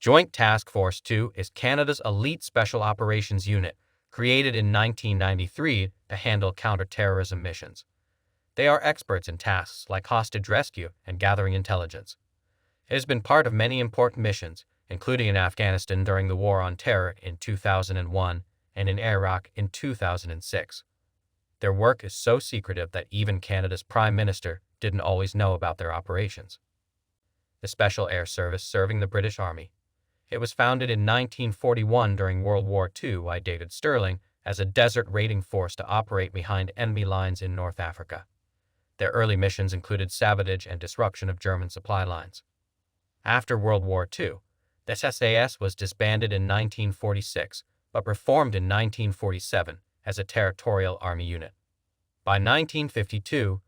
Joint Task Force 2 is Canada's elite special operations unit, created in 1993 to handle counter-terrorism missions. They are experts in tasks like hostage rescue and gathering intelligence. It has been part of many important missions, including in Afghanistan during the War on Terror in 2001 and in Iraq in 2006. Their work is so secretive that even Canada's Prime Minister didn't always know about their operations. The Special Air Service serving the British Army. It was founded in 1941 during World War II by David Stirling as a desert raiding force to operate behind enemy lines in North Africa. Their early missions included sabotage and disruption of German supply lines. After World War II, the SAS was disbanded in 1946, but reformed in 1947 as a territorial army unit. By 1952,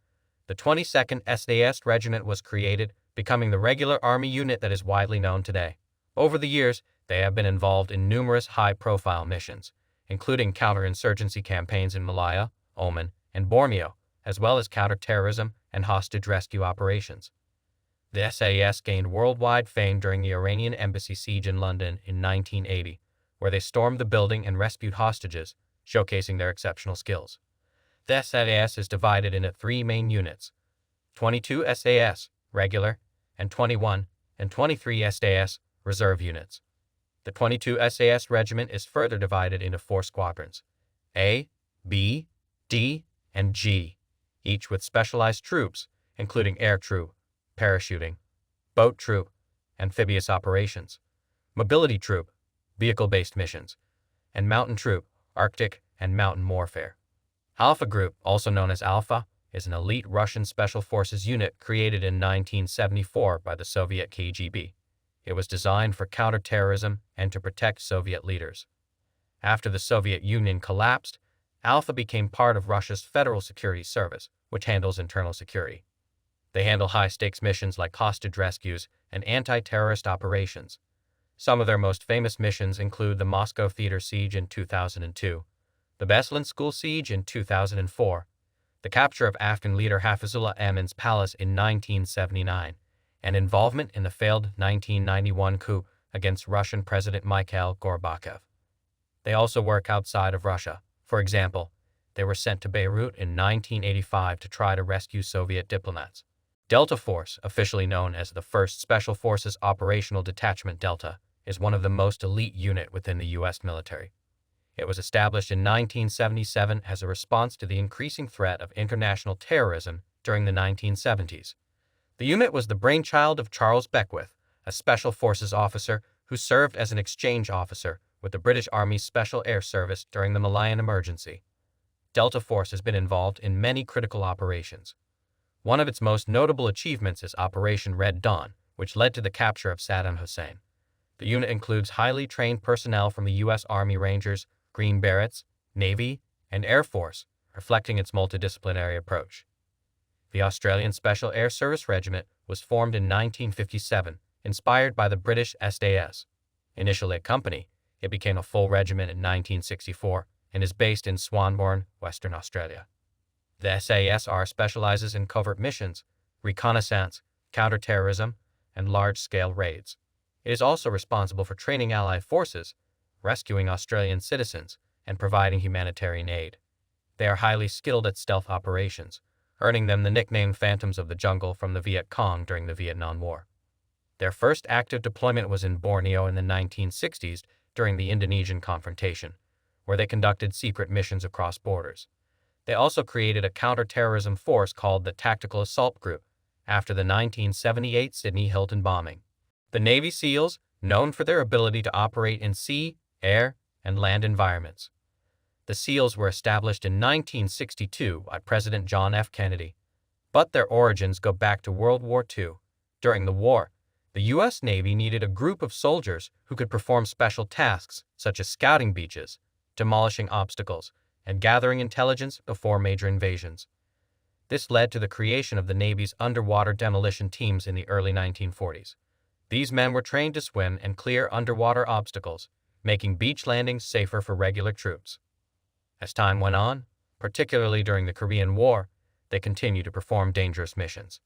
the 22nd SAS Regiment was created, becoming the regular army unit that is widely known today. Over the years, they have been involved in numerous high-profile missions, including counterinsurgency campaigns in Malaya, Oman, and Borneo, as well as counter-terrorism and hostage rescue operations. The SAS gained worldwide fame during the Iranian embassy siege in London in 1980, where they stormed the building and rescued hostages, showcasing their exceptional skills. The SAS is divided into three main units: 22 SAS, regular, and 21 and 23 SAS, reserve units. The 22 SAS Regiment is further divided into four squadrons: A, B, D, and G, each with specialized troops, including air troop, parachuting, boat troop, amphibious operations, mobility troop, vehicle-based missions, and mountain troop, Arctic and mountain warfare. Alpha Group, also known as Alpha, is an elite Russian special forces unit created in 1974 by the Soviet KGB. It was designed for counterterrorism and to protect Soviet leaders. After the Soviet Union collapsed, Alpha became part of Russia's Federal Security Service, which handles internal security. They handle high-stakes missions like hostage rescues and anti-terrorist operations. Some of their most famous missions include the Moscow Theater Siege in 2002, the Beslan School Siege in 2004, the capture of Afghan leader Hafizullah Amin's palace in 1979, and involvement in the failed 1991 coup against Russian President Mikhail Gorbachev. They also work outside of Russia. For example, they were sent to Beirut in 1985 to try to rescue Soviet diplomats. Delta Force, officially known as the 1st Special Forces Operational Detachment Delta, is one of the most elite unit within the U.S. military. It was established in 1977 as a response to the increasing threat of international terrorism during the 1970s. The unit was the brainchild of Charles Beckwith, a Special Forces officer who served as an exchange officer with the British Army's Special Air Service during the Malayan Emergency. Delta Force has been involved in many critical operations. One of its most notable achievements is Operation Red Dawn, which led to the capture of Saddam Hussein. The unit includes highly trained personnel from the U.S. Army Rangers, Green Berets, Navy, and Air Force, reflecting its multidisciplinary approach. The Australian Special Air Service Regiment was formed in 1957, inspired by the British SAS. Initially a company, it became a full regiment in 1964 and is based in Swanbourne, Western Australia. The SASR specializes in covert missions, reconnaissance, counterterrorism, and large-scale raids. It is also responsible for training Allied forces, rescuing Australian citizens, and providing humanitarian aid. They are highly skilled at stealth operations, earning them the nickname Phantoms of the Jungle from the Viet Cong during the Vietnam War. Their first active deployment was in Borneo in the 1960s during the Indonesian confrontation, where they conducted secret missions across borders. They also created a counter-terrorism force called the Tactical Assault Group after the 1978 Sydney Hilton bombing. The Navy SEALs, known for their ability to operate in sea, air, and land environments. The SEALs were established in 1962 by President John F. Kennedy, but their origins go back to World War II. During the war, the U.S. Navy needed a group of soldiers who could perform special tasks such as scouting beaches, demolishing obstacles, and gathering intelligence before major invasions. This led to the creation of the Navy's underwater demolition teams in the early 1940s. These men were trained to swim and clear underwater obstacles, making beach landings safer for regular troops. As time went on, particularly during the Korean War, they continued to perform dangerous missions.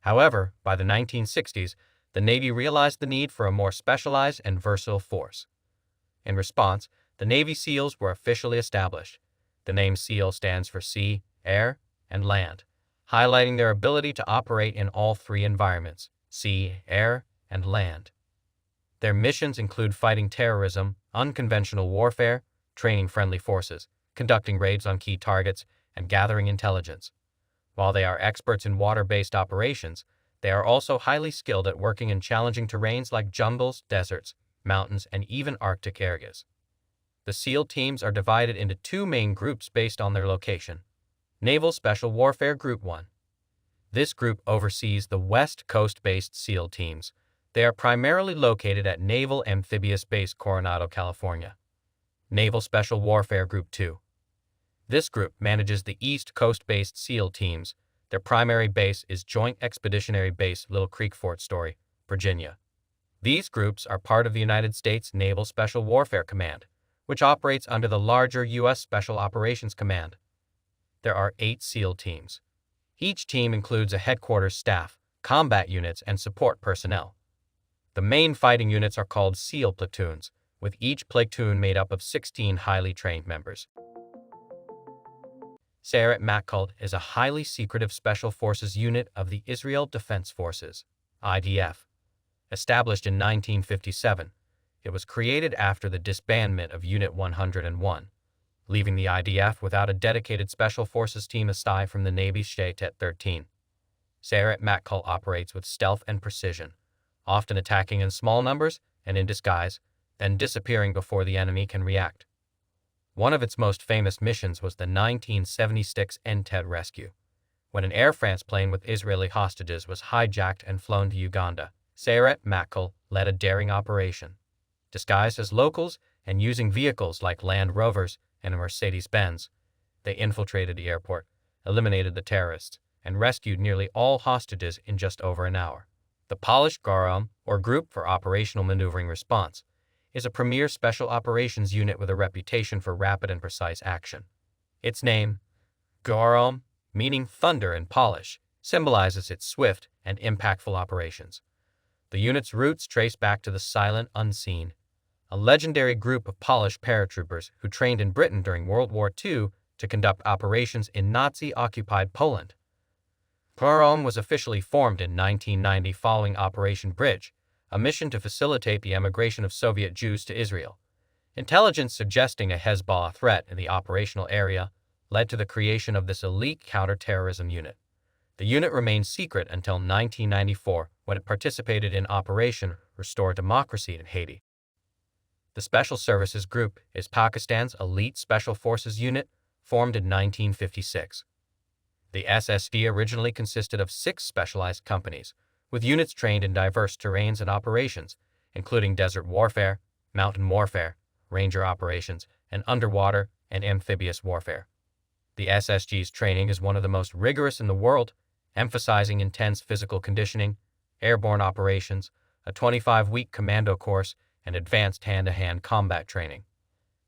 However, by the 1960s, the Navy realized the need for a more specialized and versatile force. In response, the Navy SEALs were officially established. The name SEAL stands for sea, air, and land, highlighting their ability to operate in all three environments, sea, air, and land. Their missions include fighting terrorism, unconventional warfare, training friendly forces, conducting raids on key targets, and gathering intelligence. While they are experts in water-based operations, they are also highly skilled at working in challenging terrains like jungles, deserts, mountains, and even Arctic areas. The SEAL teams are divided into two main groups based on their location. Naval Special Warfare Group 1. This group oversees the West Coast-based SEAL teams. They are primarily located at Naval Amphibious Base Coronado, California. Naval Special Warfare Group 2. This group manages the East Coast-based SEAL teams. Their primary base is Joint Expeditionary Base Little Creek Fort Story, Virginia. These groups are part of the United States Naval Special Warfare Command, which operates under the larger U.S. Special Operations Command. There are 8 SEAL teams. Each team includes a headquarters staff, combat units, and support personnel. The main fighting units are called SEAL platoons, with each platoon made up of 16 highly trained members. Sayeret Matkal is a highly secretive special forces unit of the Israel Defense Forces, IDF. Established in 1957, it was created after the disbandment of Unit 101, leaving the IDF without a dedicated special forces team aside from the Navy's Sayeret 13. Sayeret Matkal operates with stealth and precision, often attacking in small numbers and in disguise, then disappearing before the enemy can react. One of its most famous missions was the 1976 Entebbe rescue, when an Air France plane with Israeli hostages was hijacked and flown to Uganda. Sayeret Matkal led a daring operation. Disguised as locals and using vehicles like Land Rovers and a Mercedes-Benz, they infiltrated the airport, eliminated the terrorists, and rescued nearly all hostages in just over an hour. The Polish GROM, or Group for Operational Maneuvering Response, is a premier special operations unit with a reputation for rapid and precise action. Its name, GROM, meaning thunder in Polish, symbolizes its swift and impactful operations. The unit's roots trace back to the Silent Unseen, a legendary group of Polish paratroopers who trained in Britain during World War II to conduct operations in Nazi-occupied Poland. GROM was officially formed in 1990 following Operation Bridge, a mission to facilitate the emigration of Soviet Jews to Israel. Intelligence suggesting a Hezbollah threat in the operational area led to the creation of this elite counterterrorism unit. The unit remained secret until 1994, when it participated in Operation Restore Democracy in Haiti. The Special Services Group is Pakistan's elite special forces unit, formed in 1956. The SSD originally consisted of 6 specialized companies, with units trained in diverse terrains and operations, including desert warfare, mountain warfare, ranger operations, and underwater and amphibious warfare. The SSG's training is one of the most rigorous in the world, emphasizing intense physical conditioning, airborne operations, a 25-week commando course, and advanced hand-to-hand combat training.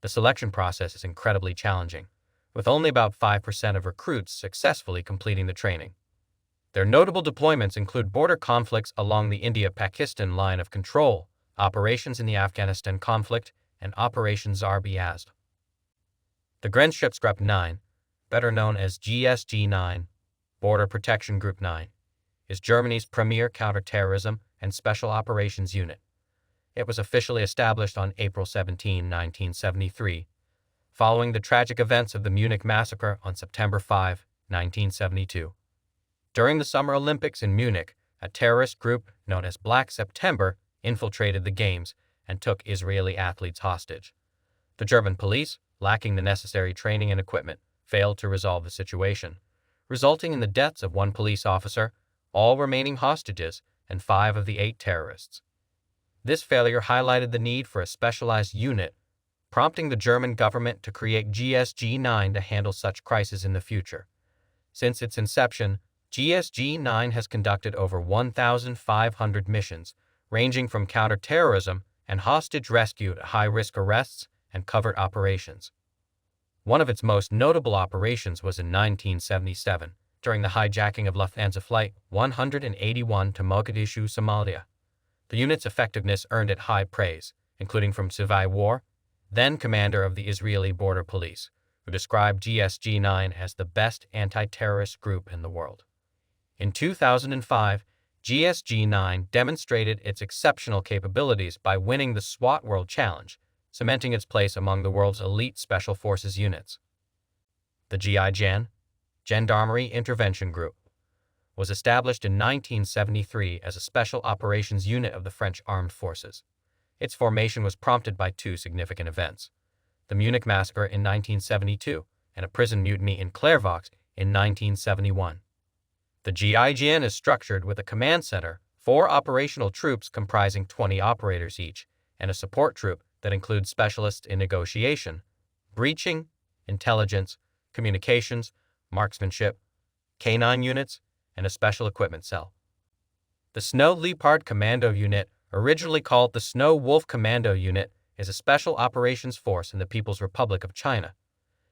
The selection process is incredibly challenging, with only about 5% of recruits successfully completing the training. Their notable deployments include border conflicts along the India-Pakistan line of control, operations in the Afghanistan conflict, and Operation Zarb-e-Azb. The Grenzschutzgruppe 9, better known as GSG-9, Border Protection Group 9, is Germany's premier counterterrorism and special operations unit. It was officially established on April 17, 1973, following the tragic events of the Munich massacre on September 5, 1972. During the Summer Olympics in Munich, a terrorist group known as Black September infiltrated the Games and took Israeli athletes hostage. The German police, lacking the necessary training and equipment, failed to resolve the situation, resulting in the deaths of 1 police officer, all remaining hostages, and 5 of the 8 terrorists. This failure highlighted the need for a specialized unit, prompting the German government to create GSG-9 to handle such crises in the future. Since its inception, GSG-9 has conducted over 1,500 missions, ranging from counterterrorism and hostage rescue to high-risk arrests and covert operations. One of its most notable operations was in 1977, during the hijacking of Lufthansa Flight 181 to Mogadishu, Somalia. The unit's effectiveness earned it high praise, including from Savai War, then commander of the Israeli Border Police, who described GSG-9 as the best anti-terrorist group in the world. In 2005, GSG-9 demonstrated its exceptional capabilities by winning the SWAT World Challenge, cementing its place among the world's elite Special Forces units. The GIGN, Gendarmerie Intervention Group, was established in 1973 as a special operations unit of the French Armed Forces. Its formation was prompted by two significant events: the Munich Massacre in 1972 and a prison mutiny in Clairvaux in 1971. The GIGN is structured with a command center, 4 operational troops comprising 20 operators each, and a support troop that includes specialists in negotiation, breaching, intelligence, communications, marksmanship, K9 units, and a special equipment cell. The Snow Leopard Commando Unit, originally called the Snow Wolf Commando Unit, is a special operations force in the People's Republic of China.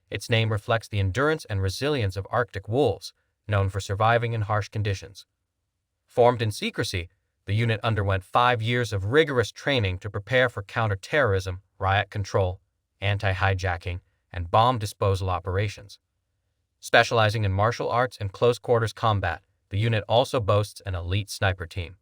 Its name reflects the endurance and resilience of Arctic wolves, known for surviving in harsh conditions. Formed in secrecy, the unit underwent 5 years of rigorous training to prepare for counter-terrorism, riot control, anti-hijacking, and bomb disposal operations. Specializing in martial arts and close-quarters combat, the unit also boasts an elite sniper team.